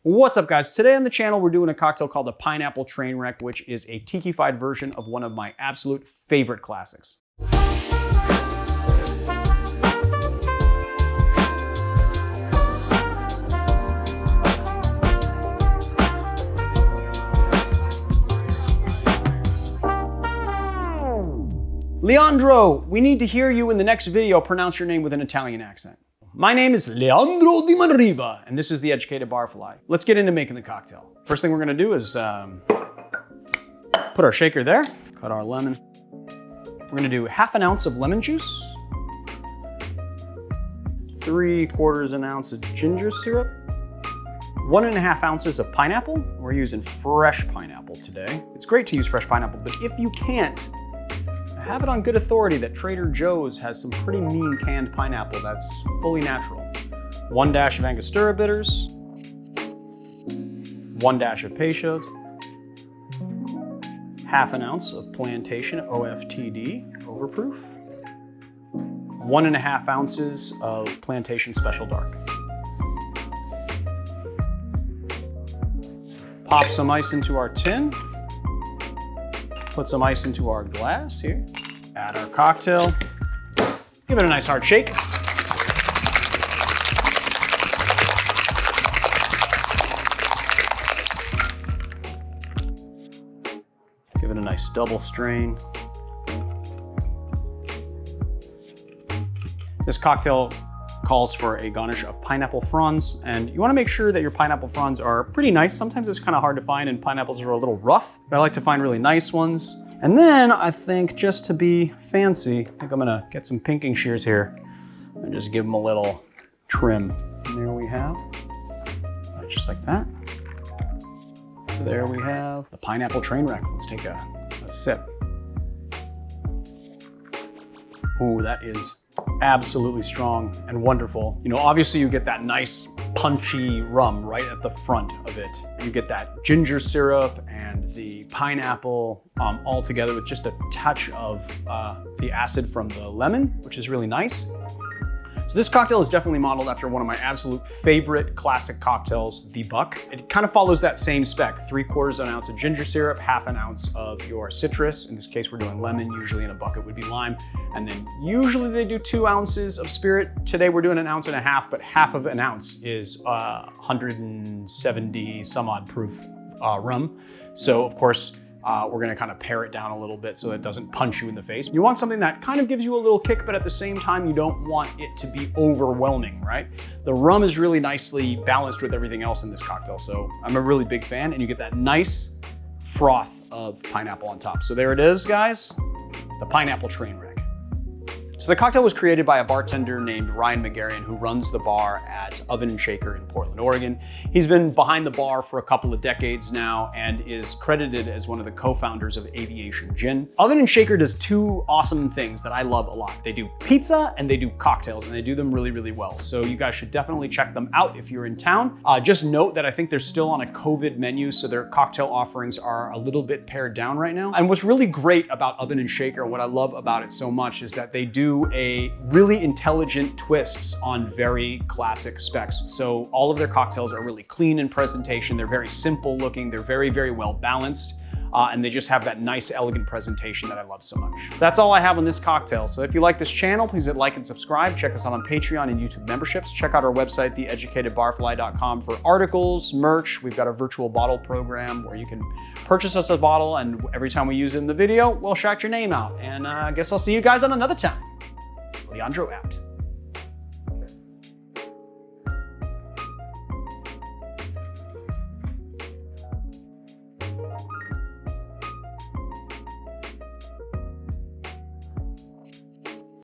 What's up, guys? Today on the channel, we're doing a cocktail called the Pineapple Trainwreck, which is a tiki-fied version of one of my absolute favorite classics. Leandro, we need to hear you in the next video pronounce your name with an Italian accent. My name is Leandro di Manriva, and this is the Educated Barfly. Let's get into making the cocktail. First thing we're gonna do is put our shaker there, cut our lemon. We're gonna do ½ an ounce of lemon juice, 3/4 an ounce of ginger syrup, 1½ ounces of pineapple. We're using fresh pineapple today. It's great to use fresh pineapple, but if you can't, I have it on good authority that Trader Joe's has some pretty mean canned pineapple that's fully natural. 1 dash of Angostura bitters, 1 dash of Peychaud, ½ an ounce of plantation OFTD overproof, 1½ ounces of plantation special dark. Pop some ice into our tin. Put some ice into our glass here. Add our cocktail. Give it a nice hard shake. Give it a nice double strain. This cocktail calls for a garnish of pineapple fronds, and you want to make sure that your pineapple fronds are pretty nice. Sometimes it's kind of hard to find and pineapples are a little rough, but I like to find really nice ones. And then I think, just to be fancy, I think I'm gonna get some pinking shears here and just give them a little trim. And there we have, just like that. So there we have the Pineapple Trainwreck. Let's take a sip. Ooh, that is absolutely strong and wonderful. You know, obviously you get that nice punchy rum right at the front of it. You get that ginger syrup and the pineapple all together with just a touch of the acid from the lemon, which is really nice. So this cocktail is definitely modeled after one of my absolute favorite classic cocktails, the Buck. It kind of follows that same spec, 3/4 an ounce of ginger syrup, ½ an ounce of your citrus. In this case, we're doing lemon. Usually in a bucket would be lime. And then usually they do 2 ounces of spirit. Today we're doing 1.5 ounces, but ½ of an ounce is 170 some odd proof rum. So of course, we're gonna kind of pare it down a little bit so that it doesn't punch you in the face. You want something that kind of gives you a little kick, but at the same time, you don't want it to be overwhelming, right? The rum is really nicely balanced with everything else in this cocktail, so I'm a really big fan, and you get that nice froth of pineapple on top. So there it is, guys, the Pineapple Trainwreck. So the cocktail was created by a bartender named Ryan Magarian, who runs the bar at Oven and Shaker in Portland, Oregon. He's been behind the bar for a couple of decades now and is credited as one of the co-founders of Aviation Gin. Oven and Shaker does 2 awesome things that I love a lot. They do pizza and they do cocktails, and they do them really, really well. So you guys should definitely check them out if you're in town. Just note that I think they're still on a COVID menu, so their cocktail offerings are a little bit pared down right now. And what's really great about Oven and Shaker, what I love about it so much, is that they do a really intelligent twists on very classic specs. So all of their cocktails are really clean in presentation. They're very simple looking. They're very, very well balanced. And they just have that nice, elegant presentation that I love so much. That's all I have on this cocktail. So if you like this channel, please hit like and subscribe. Check us out on Patreon and YouTube memberships. Check out our website, theeducatedbarfly.com, for articles, merch. We've got a virtual bottle program where you can purchase us a bottle, and every time we use it in the video, we'll shout your name out. And I guess I'll see you guys on another time. Leandro out.